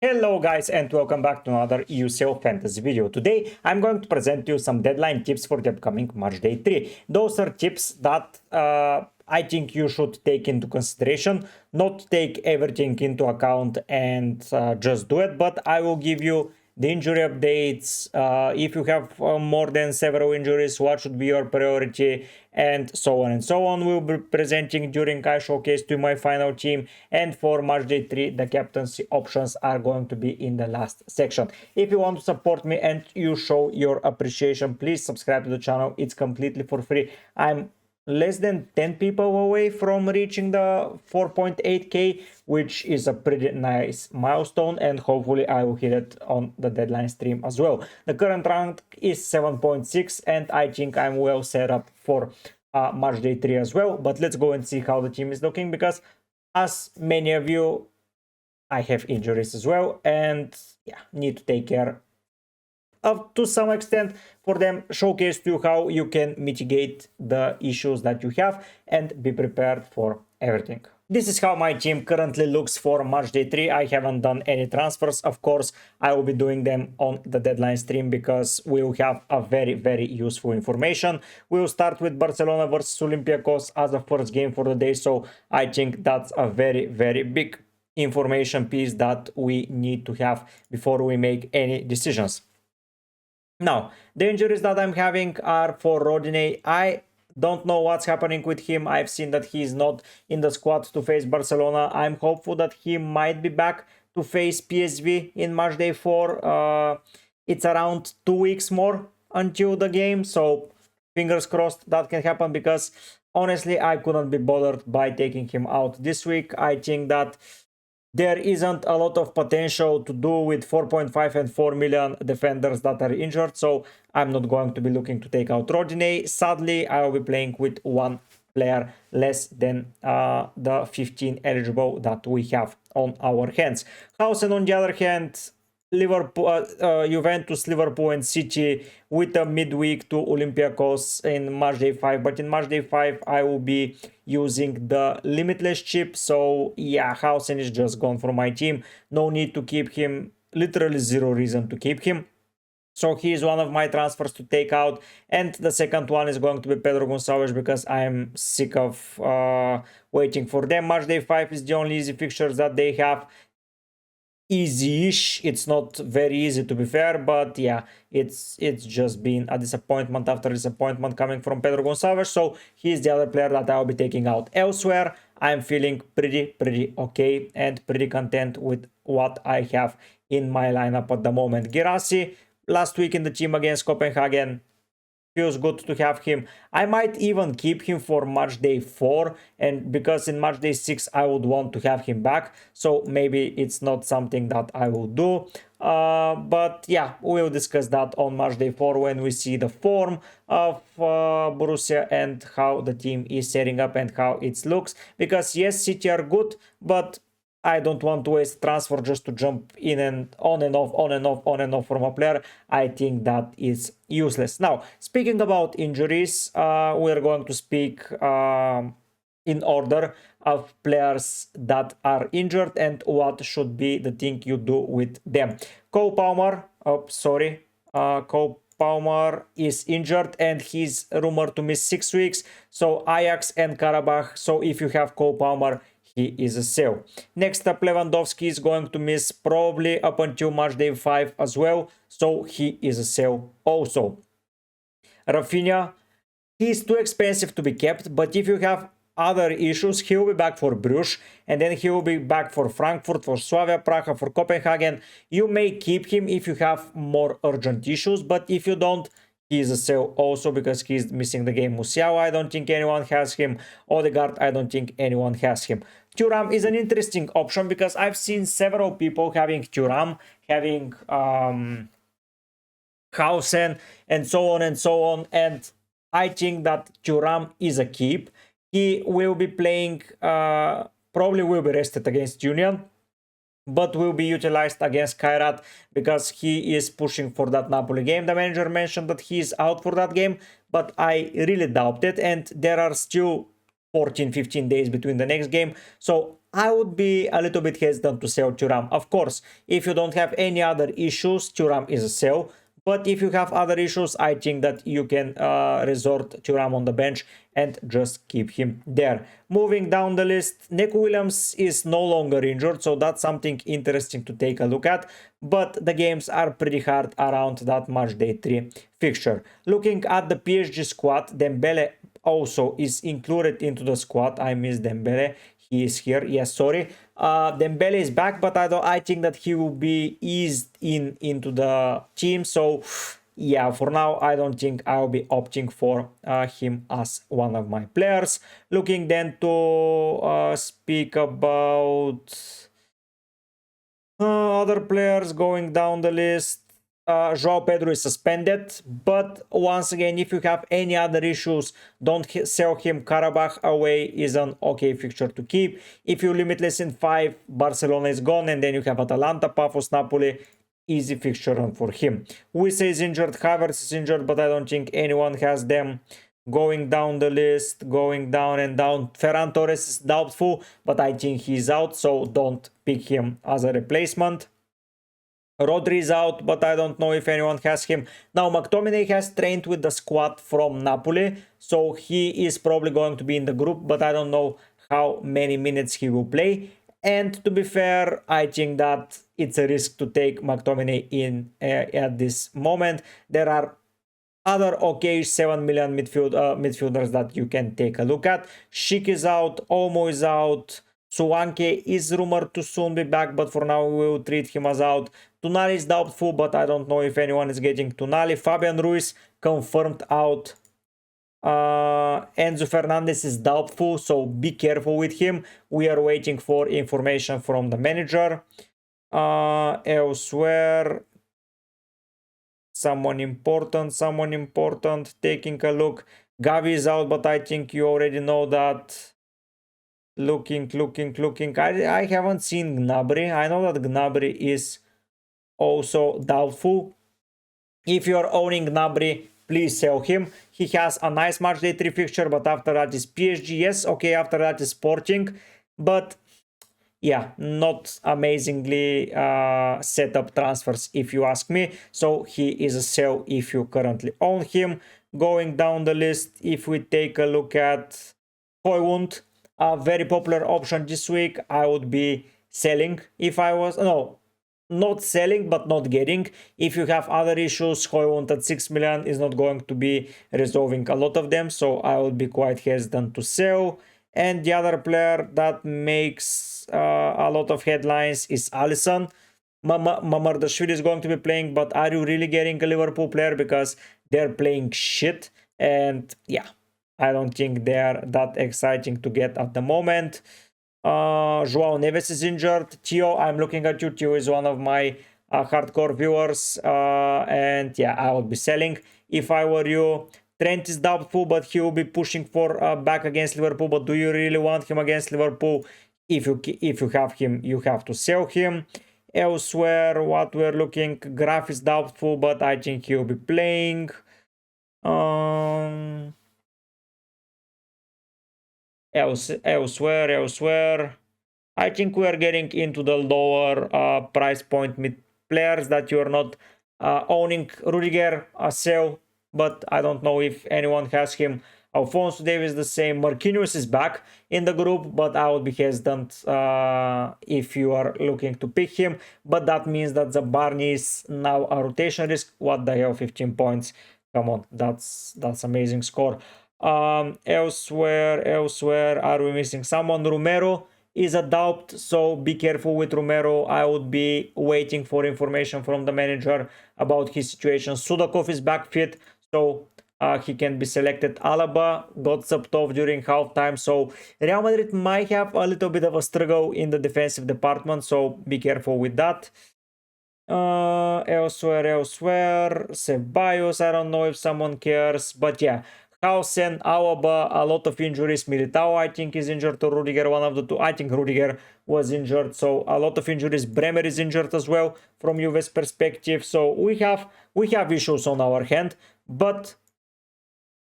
Hello guys and welcome back to another UCL fantasy video. Today I'm going to present you some deadline tips for the upcoming match day 3. Those are tips that I think you should take into consideration, not take everything into account and just do it, but I will give you the injury updates, if you have more than several injuries, what should be your priority, and so on and so on. We'll be presenting during I showcase to my final team, and for match day 3 the captaincy options are going to be in the last section. If you want to support me and you show your appreciation, please subscribe to the channel. It's completely for free. I'm less than 10 people away from reaching the 4.8k, which is a pretty nice milestone, and hopefully I will hit it on the deadline stream as well. The current rank is 7.6 and I think I'm well set up for match day 3 as well. But let's go and see how the team is looking, because as many of you, I have injuries as well and need to take care of to some extent for them, showcase to you how you can mitigate the issues that you have and be prepared for everything. This is how my team currently looks for match day 3. I haven't done any transfers. Of course, I will be doing them on the deadline stream because we will have a very useful information. We will start with Barcelona versus Olympiacos as the first game for the day, so I think that's a very big information piece that we need to have before we make any decisions. Now, the injuries that I'm having are for Rodinei. I don't know what's happening with him. I've seen that he's not in the squad to face Barcelona. I'm hopeful that he might be back to face PSV in match day 4. It's around 2 weeks more until the game, so fingers crossed that can happen, because honestly I couldn't be bothered by taking him out this week. I think that there isn't a lot of potential to do with 4.5 and 4 million defenders that are injured, so I'm not going to be looking to take out Rodinei. Sadly, I will be playing with one player less than the 15 eligible that we have on our hands. Hausen, on the other hand, Liverpool, Juventus, Liverpool and City with a midweek to Olympiacos in match day 5, but in match day 5 I will be using the limitless chip, so yeah, Hausen is just gone from my team. No need to keep him, literally zero reason to keep him. So he is one of my transfers to take out, and the second one is going to be Pedro Gonçalves, because I'm sick of waiting for them. Match day 5 is the only easy fixtures that they have. Easy-ish, it's not very easy to be fair, but yeah, it's just been a disappointment after disappointment coming from Pedro Gonçalves, so he's the other player that I'll be taking out. Elsewhere, I'm feeling pretty okay and pretty content with what I have in my lineup at the moment. Girassi, last week in the team against Copenhagen, feels good to have him. I might even keep him for match day 4, and because in match day 6 I would want to have him back, so maybe it's not something that I will do. But yeah, we'll discuss that on match day 4 when we see the form of Borussia and how the team is setting up and how it looks, because yes, City are good, but I don't want to waste transfer just to jump in and on and off from a player. I think that is useless. Now, speaking about injuries, we're going to speak in order of players that are injured and what should be the thing you do with them. Cole Palmer, Cole Palmer is injured and he's rumored to miss 6 weeks. So Ajax and Karabakh. So if you have Cole Palmer, he is a sell. Next up, Lewandowski is going to miss probably up until match day 5 as well, so he is a sell also. Rafinha, he's too expensive to be kept, but if you have other issues, he will be back for Bruges, and then he will be back for Frankfurt, for Slavia Praha, for Copenhagen. You may keep him if you have more urgent issues, but if you don't, he is a sell also, because he's missing the game. Musiala, I don't think anyone has him. Odegaard, I don't think anyone has him. Thuram is an interesting option, because I've seen several people having Thuram, having Hausen, and so on, and I think that Thuram is a keep. He will be playing, probably will be rested against Union, but will be utilized against Kairat because he is pushing for that Napoli game. The manager mentioned that he is out for that game, but I really doubt it, and there are still 14-15 days between the next game, so I would be a little bit hesitant to sell Thuram. Of course, if you don't have any other issues, Thuram is a sell. But if you have other issues, I think that you can resort Thuram on the bench and just keep him there. Moving down the list, Neco Williams is no longer injured, so that's something interesting to take a look at. But the games are pretty hard around that Matchday 3 fixture. Looking at the PSG squad, Dembele also is included into the squad. I miss Dembele. He is here. Yes, sorry. Dembele is back, but I think that he will be eased into the team. So yeah, for now, I don't think I'll be opting for him as one of my players. Looking then to speak about other players going down the list. Joao Pedro is suspended, but once again, if you have any other issues, don't sell him. Karabakh away is an okay fixture to keep. If you limitless in 5, Barcelona is gone, and then you have Atalanta, Pafos, Napoli. Easy fixture run for him. Wissa is injured, Havertz is injured, but I don't think anyone has them. Going down the list, going down and down. Ferran Torres is doubtful, but I think he's out, so don't pick him as a replacement. Rodri is out, but I don't know if anyone has him. Now, McTominay has trained with the squad from Napoli, so he is probably going to be in the group, but I don't know how many minutes he will play. And to be fair, I think that it's a risk to take McTominay in at this moment. There are other okay 7 million midfielders that you can take a look at. Schick is out, Olmo is out, Suwanke is rumored to soon be back, but for now we will treat him as out. Tonali is doubtful, but I don't know if anyone is getting Tonali. Fabian Ruiz confirmed out. Enzo Fernandez is doubtful, so be careful with him. We are waiting for information from the manager. Elsewhere, someone important, taking a look. Gavi is out, but I think you already know that. Looking. I haven't seen Gnabry. I know that Gnabry is also doubtful. If you're owning Gnabry, please sell him. He has a nice Matchday 3 fixture, but after that is PSG. Yes, okay, after that is Sporting. But yeah, not amazingly set up transfers if you ask me. So he is a sell if you currently own him. Going down the list, if we take a look at Højlund, a very popular option this week, I would be selling if I was... No, not selling, but not getting. If you have other issues, Højlund at 6 million is not going to be resolving a lot of them, so I would be quite hesitant to sell. And the other player that makes a lot of headlines is Alisson. Mamardashvili is going to be playing, but are you really getting a Liverpool player? Because they're playing shit, and yeah, I don't think they're that exciting to get at the moment. Joao Neves is injured. Theo, I'm looking at you. Theo is one of my hardcore viewers, and yeah, I would be selling if I were you. Trent is doubtful, but he will be pushing for back against Liverpool. But do you really want him against Liverpool? If you have him, you have to sell him. Elsewhere, what we're looking, Graf is doubtful, but I think he'll be playing. Elsewhere, I think we are getting into the lower price point mid players that you are not owning. Rudiger, a sell, but I don't know if anyone has him. Alphonso Davies the same. Marquinhos is back in the group, but I would be hesitant if you are looking to pick him. But that means that the Barney is now a rotation risk. What the hell, 15 points? Come on, that's amazing score. Elsewhere, are we missing someone? Romero is a doubt, so be careful with Romero. I would be waiting for information from the manager about his situation. Sudakov is back fit, so he can be selected. Alaba got subbed off during halftime, so Real Madrid might have a little bit of a struggle in the defensive department, so be careful with that. Elsewhere, Ceballos, I don't know if someone cares, but yeah, Hausen, Alaba, a lot of injuries. Militao, I think, is injured, or Rudiger, one of the two. I think Rudiger was injured, so a lot of injuries. Bremer is injured as well from Juve's perspective, so we have issues on our hand, but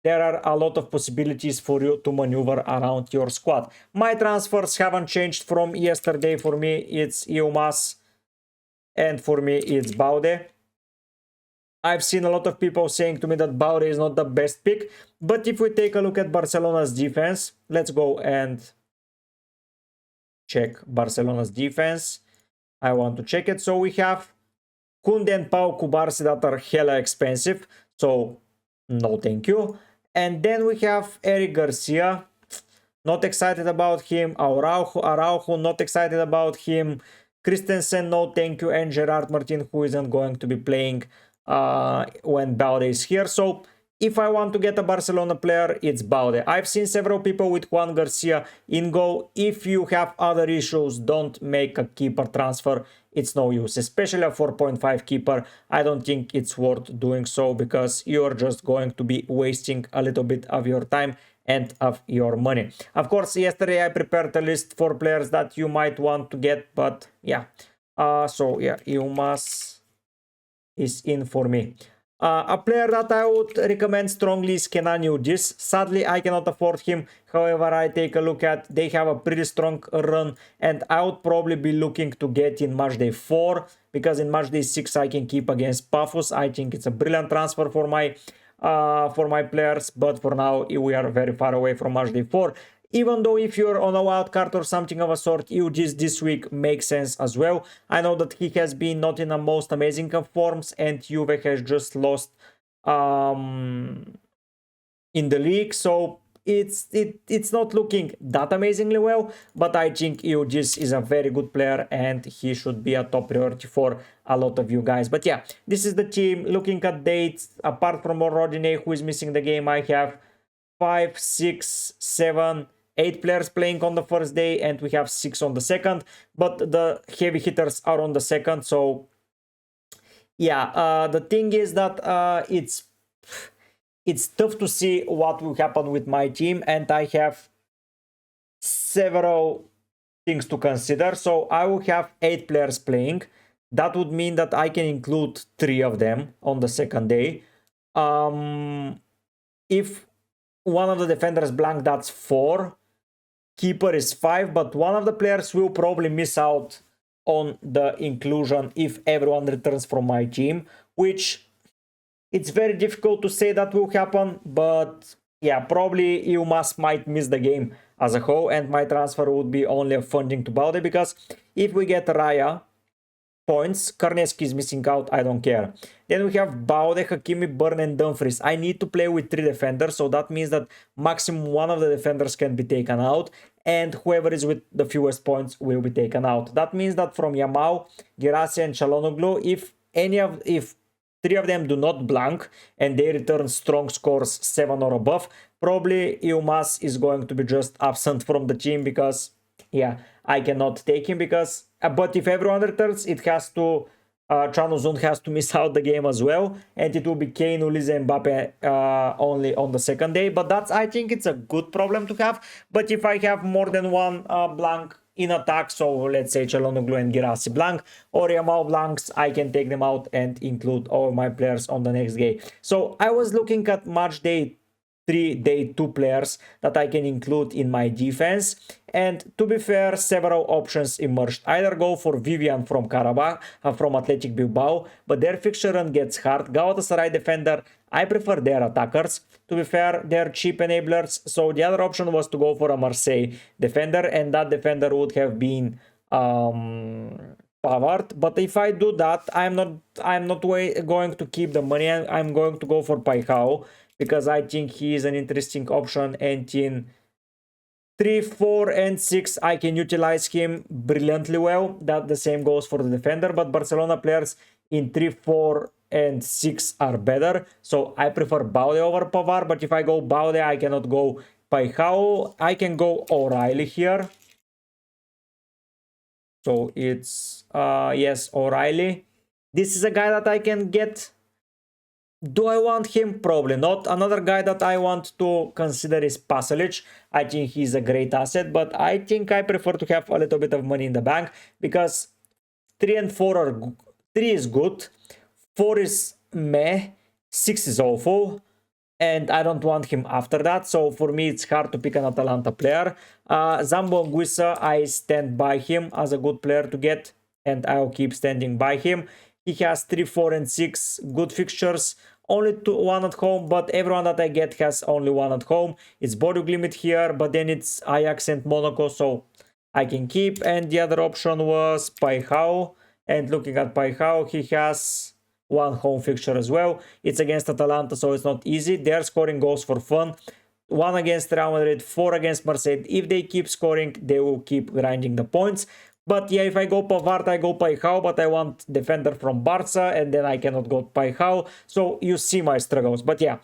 there are a lot of possibilities for you to maneuver around your squad. My transfers haven't changed from yesterday. For me, it's Eumas, and for me, it's Baude. I've seen a lot of people saying to me that Baude is not the best pick, but if we take a look at Barcelona's defense, let's go and check Barcelona's defense. I want to check it. So we have Kunde and Pau Cubarsí that are hella expensive, so no thank you. And then we have Eric Garcia, not excited about him. Araujo, not excited about him. Christensen, no thank you. And Gerard Martin, who isn't going to be playing when Baude is here. So if I want to get a Barcelona player, it's Baude. I've seen several people with Juan Garcia in goal. If you have other issues, don't make a keeper transfer. It's no use, especially a 4.5 keeper. I don't think it's worth doing so because you're just going to be wasting a little bit of your time and of your money. Of course, yesterday I prepared a list for players that you might want to get, but yeah. So yeah, Eumas is in for me. A player that I would recommend strongly is Kenan Yildiz. Sadly, I cannot afford him. However, I take a look at, they have a pretty strong run, and I would probably be looking to get in Matchday 4, because in Matchday 6 I can keep against Pafos. I think it's a brilliant transfer for my players, but for now we are very far away from Matchday 4. Even though if you're on a wild card or something of a sort, Yildiz this week makes sense as well. I know that he has been not in the most amazing of forms, and Juve has just lost in the league, so it's not looking that amazingly well, but I think Yildiz is a very good player and he should be a top priority for a lot of you guys. But yeah, this is the team. Looking at dates, apart from Rodinei, who is missing the game, I have 5, 6, 7, 8 players playing on the first day, and we have 6 on the second, but the heavy hitters are on the second. So yeah, the thing is that it's tough to see what will happen with my team, and I have several things to consider. So I will have 8 players playing. That would mean that I can include 3 of them on the second day. If one of the defenders blank, that's 4. Keeper is 5, but one of the players will probably miss out on the inclusion if everyone returns from my team, which it's very difficult to say that will happen, but yeah, probably Eumas might miss the game as a whole, and my transfer would be only a funding to Baude, because if we get Raya points, Karneski is missing out, I don't care. Then we have Baude, Hakimi, Burn and Dumfries. I need to play with 3 defenders, so that means that maximum one of the defenders can be taken out, and whoever is with the fewest points will be taken out. That means that from Yamal, Girassi and Çalhanoğlu, if 3 of them do not blank and they return strong scores 7 or above, probably Eumas is going to be just absent from the team, because yeah, I cannot take him, because but if everyone returns, it has to Can Uzun has to miss out the game as well, and it will be Kane, Ulize, Mbappe only on the second day. But that's, I think it's a good problem to have. But if I have more than one blank in attack, so let's say Çalhanoğlu and Girassi blank, or Yamal blanks, I can take them out and include all my players on the next game. So I was looking at match day 3, day 2 players that I can include in my defense, and to be fair, several options emerged. Either go for Vivian from from Athletic Bilbao, but their fixture run gets hard. Galatasaray defender, I prefer their attackers. To be fair, they're cheap enablers, so the other option was to go for a Marseille defender, and that defender would have been Pavard. But if I do that, I'm not going to keep the money. I'm going to go for Paixão, because I think he is an interesting option, and in 3, 4, and 6 I can utilize him brilliantly well. That the same goes for the defender, but Barcelona players in 3, 4, and 6 are better, so I prefer Baude over Pavard. But if I go Baude, I cannot go Paixão. I can go O'Reilly here. So it's yes, O'Reilly. This is a guy that I can get. Do I want him? Probably not. Another guy that I want to consider is Pasalic. I think he's a great asset, but I think I prefer to have a little bit of money in the bank, because 3 and 4 are 3 is good, 4 is meh, 6 is awful. and I don't want him after that. So for me, it's hard to pick an Atalanta player. Zambo Anguissa, I stand by him as a good player to get, and I'll keep standing by him. He has 3, 4, and 6 good fixtures. Only one at home, but everyone that I get has only one at home. It's Bordeaux limit here, but then it's Ajax and Monaco, so I can keep. And the other option was Paihao. And looking at Paihao, he has one home fixture as well. It's against Atalanta, so it's not easy. They're scoring goals for fun. 1 against Real Madrid, 4 against Marseille. If they keep scoring, they will keep grinding the points. But yeah, if I go Pavard, I go Paihao, but I want defender from Barca, and then I cannot go Paihao. So you see my struggles. But yeah,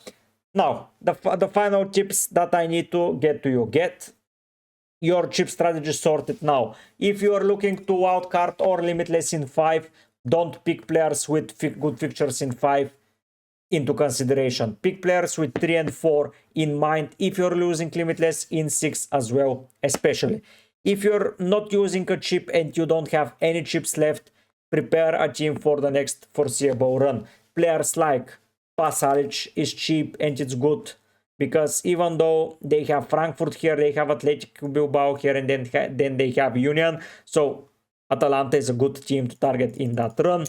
now the final tips that I need to get to you. Get your chip strategy sorted now. If you are looking to wildcard or limitless in 5, don't pick players with good fixtures in 5 into consideration. Pick players with 3 and 4 in mind if you're losing limitless in 6 as well, especially. If you're not using a chip and you don't have any chips left, prepare a team for the next foreseeable run. Players like Pasalic is cheap and it's good, because even though they have Frankfurt here, they have Athletic Bilbao here, and then they have Union. So Atalanta is a good team to target in that run.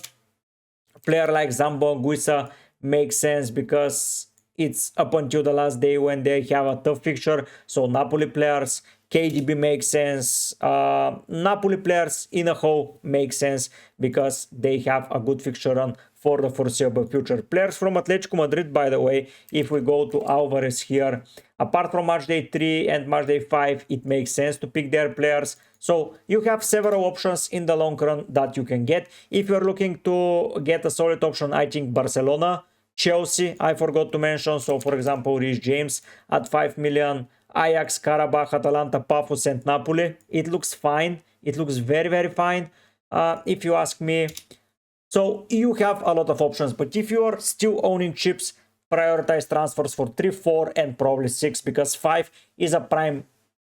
Player like Zambo Anguissa makes sense because it's up until the last day when they have a tough fixture. So Napoli players, KDB makes sense. Napoli players in a whole make sense because they have a good fixture run for the foreseeable future. Players from Atletico Madrid, by the way, if we go to Alvarez here, apart from Matchday 3 and Matchday 5, it makes sense to pick their players. So you have several options in the long run that you can get. If you're looking to get a solid option, I think Barcelona, Chelsea, I forgot to mention. So for example, Reece James at 5 million, Ajax, Karabakh, Atalanta, Pafos, and Napoli. It looks fine. It looks very, very fine, if you ask me. So you have a lot of options, but if you are still owning chips, prioritize transfers for 3, 4, and probably 6, because 5 is a prime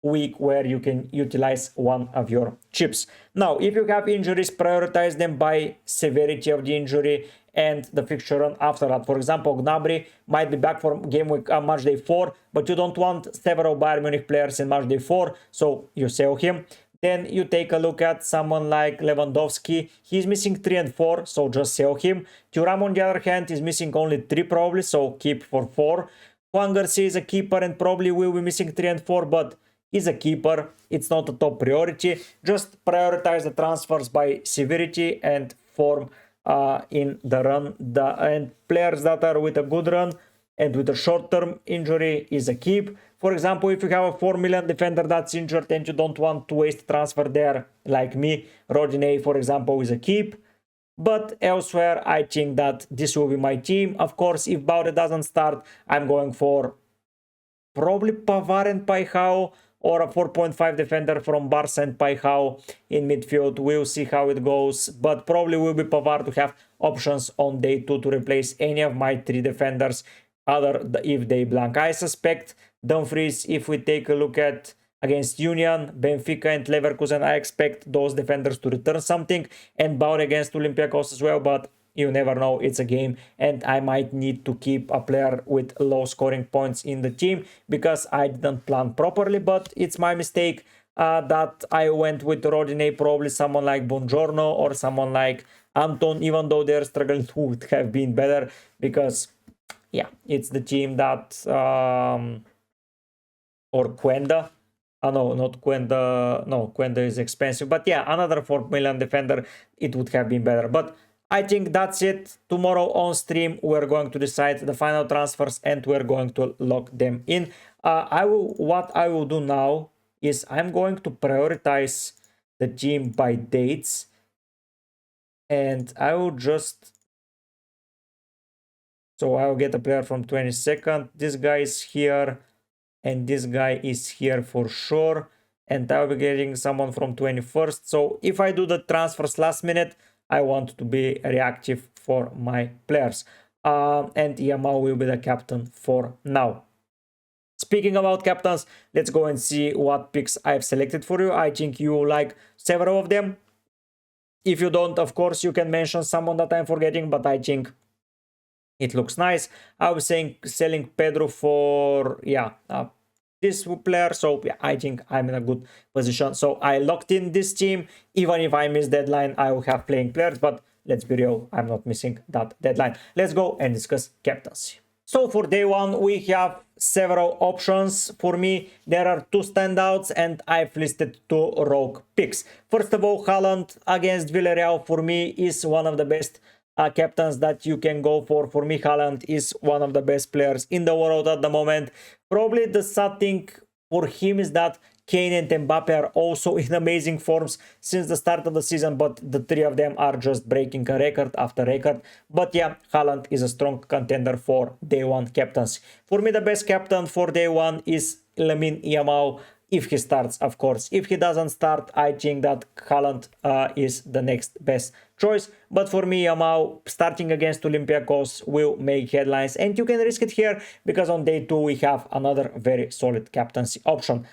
week where you can utilize one of your chips. Now, if you have injuries, prioritize them by severity of the injury and the fixture run after that. For example, Gnabry might be back for game week match day 4, but you don't want several Bayern Munich players in match day 4, so you sell him. Then you take a look at someone like Lewandowski. He's missing 3 and 4, so just sell him. Thuram, on the other hand, is missing only 3 probably, so keep for 4. Juan Garcia is a keeper and probably will be missing 3 and 4, but he's a keeper. It's not a top priority. Just prioritize the transfers by severity and form in the run. And players that are with a good run and with a short-term injury is a keep. For example, if you have a 4 million defender that's injured and you don't want to waste transfer there, like me, Rodinei, for example, is a keep. But elsewhere, I think that this will be my team. Of course, if Baude doesn't start, I'm going for probably Pavard and Paihao, or a 4.5 defender from Barca and Paihao in midfield. We'll see how it goes, but probably will be Pavard to have options on day 2 to replace any of my 3 defenders, other if they blank. I suspect Dumfries, if we take a look at against Union, Benfica and Leverkusen, I expect those defenders to return something, and Baude against Olympiacos as well, but you never know, it's a game, and I might need to keep a player with low scoring points in the team because I didn't plan properly, but it's my mistake that I went with Rodinei, probably someone like Buongiorno or someone like Anton, even though they're struggling, would have been better because, yeah, it's the team that, or Quenda. No, not Quenda. No, Quenda is expensive, but yeah, another 4 million defender, it would have been better. But I think that's it. Tomorrow on stream, we're going to decide the final transfers and we're going to lock them in. What I will do now is I'm going to prioritize the team by dates, and I will just, so I will get a player from 22nd. This guy is here, and this guy is here for sure. And I'll be getting someone from 21st. So if I do the transfers last minute, I want to be reactive for my players. And Yamal will be the captain for now. Speaking about captains, let's go and see what picks I've selected for you. I think you like several of them. If you don't, of course, you can mention someone that I'm forgetting, but I think It looks nice. I was saying selling Pedro for, yeah, this player. So yeah, I think I'm in a good position. So I locked in this team. Even if I miss deadline, I will have playing players. But let's be real, I'm not missing that deadline. Let's go and discuss captaincy. So for day one, we have several options. For me, there are two standouts and I've listed two rogue picks. First of all, Haaland against Villarreal for me is one of the best captains that you can go for. For me, Haaland is one of the best players in the world at the moment. Probably the sad thing for him is that Kane and Mbappe are also in amazing forms since the start of the season, but the three of them are just breaking a record after record. But yeah, Haaland is a strong contender for day one captaincy. For me, the best captain for day one is Lamine Yamal. If he starts, of course. If he doesn't start, I think that Haaland is the next best choice. But for me, Yamal starting against Olympiacos will make headlines. And you can risk it here because on day two, we have another very solid captaincy option.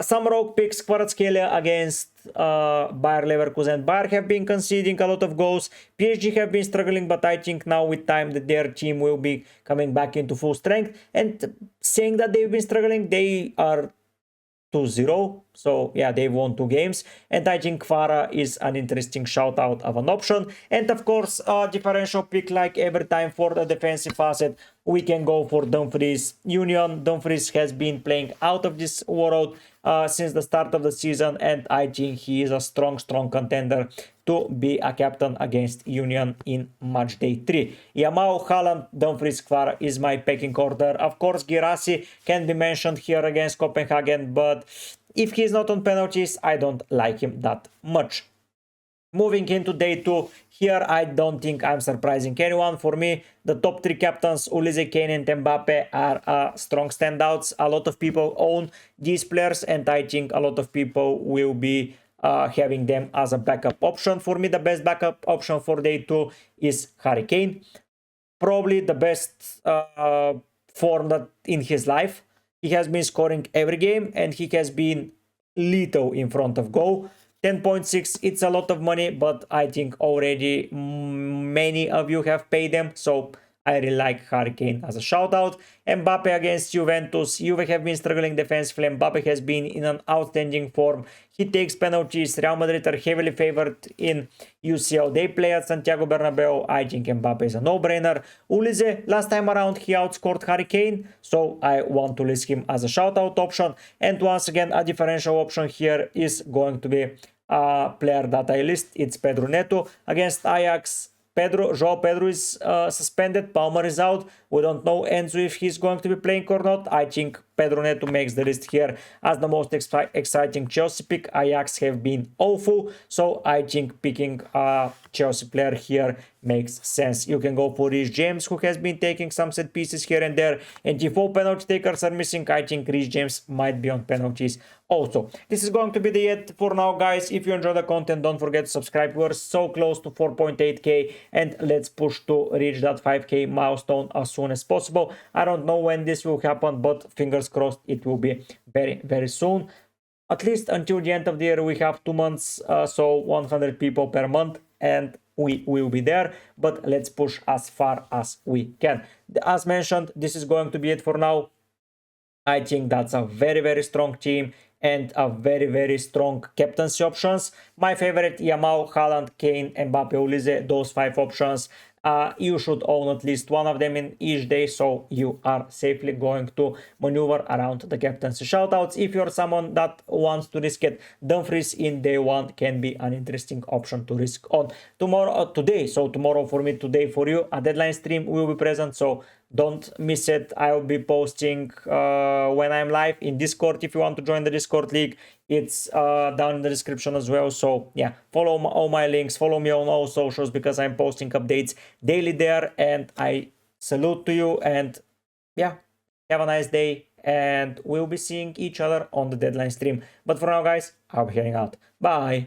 Some rogue picks, Kvaratskhelia against Bayer Leverkusen. Bayer have been conceding a lot of goals. PSG have been struggling, but I think now with time that their team will be coming back into full strength. And saying that they've been struggling, they are 2-0, so yeah, they won 2 games, and I think Kvara is an interesting shout out of an option. And of course, a differential pick like every time for the defensive asset, we can go for Dumfries Union. Dumfries has been playing out of this world since the start of the season, and I think he is a strong contender to be a captain against Union in match day 3. Yamal, Haaland, Dumfries, Kvara is my pecking order. Of course, Girassi can be mentioned here against Copenhagen, but if he's not on penalties, I don't like him that much. Moving into day 2, here I don't think I'm surprising anyone. For me, the top 3 captains, Ulise, Kane and Mbappe, are strong standouts. A lot of people own these players, and I think a lot of people will be having them as a backup option. For me, the best backup option for day 2 is Harry Kane. Probably the best form that in his life. He has been scoring every game and he has been lethal in front of goal. 10.6, it's a lot of money, but I think already many of you have paid them, so I really like Harry Kane as a shout out. Mbappe against Juventus. Juve have been struggling defensively. Mbappe has been in an outstanding form. He takes penalties. Real Madrid are heavily favored in UCL. They play at Santiago Bernabeu. I think Mbappe is a no-brainer. Ulise, last time around he outscored Harry Kane, so I want to list him as a shout out option. And once again, a differential option here is going to be a player that I list. It's Pedro Neto against Ajax. Joao Pedro is suspended, Palmer is out. We don't know Enzo if he's going to be playing or not. I think Pedro Neto makes the list here as the most exciting Chelsea pick. Ajax have been awful, so I think picking a Chelsea player here makes sense. You can go for Reece James, who has been taking some set pieces here and there, and if all penalty takers are missing, I think Reece James might be on penalties also. This is going to be the end for now, guys. If you enjoy the content, don't forget to subscribe. We're so close to 4.8k, and let's push to reach that 5k milestone as soon as possible. I don't know when this will happen, but fingers crossed it will be very soon. At least until the end of the year we have 2 months, so 100 people per month, and we will be there, but let's push as far as we can. As mentioned, this is going to be it for now. I think that's a very strong team and a very strong captaincy options. My favorite, Yamal, Haaland, Kane, Mbappe, Ulise, those 5 options. You should own at least one of them in each day, so you are safely going to maneuver around the captaincy shoutouts. If you're someone that wants to risk it, Dumfries in day 1 can be an interesting option to risk on. Tomorrow for me, today for you, a deadline stream will be present, so don't miss it. I will be posting when I'm live in Discord. If you want to join the Discord league, it's down in the description as well. So yeah, follow all my links, follow me on all socials because I'm posting updates daily there, and I salute to you, and yeah, have a nice day, and we'll be seeing each other on the deadline stream. But for now, guys, I'll be heading out. Bye.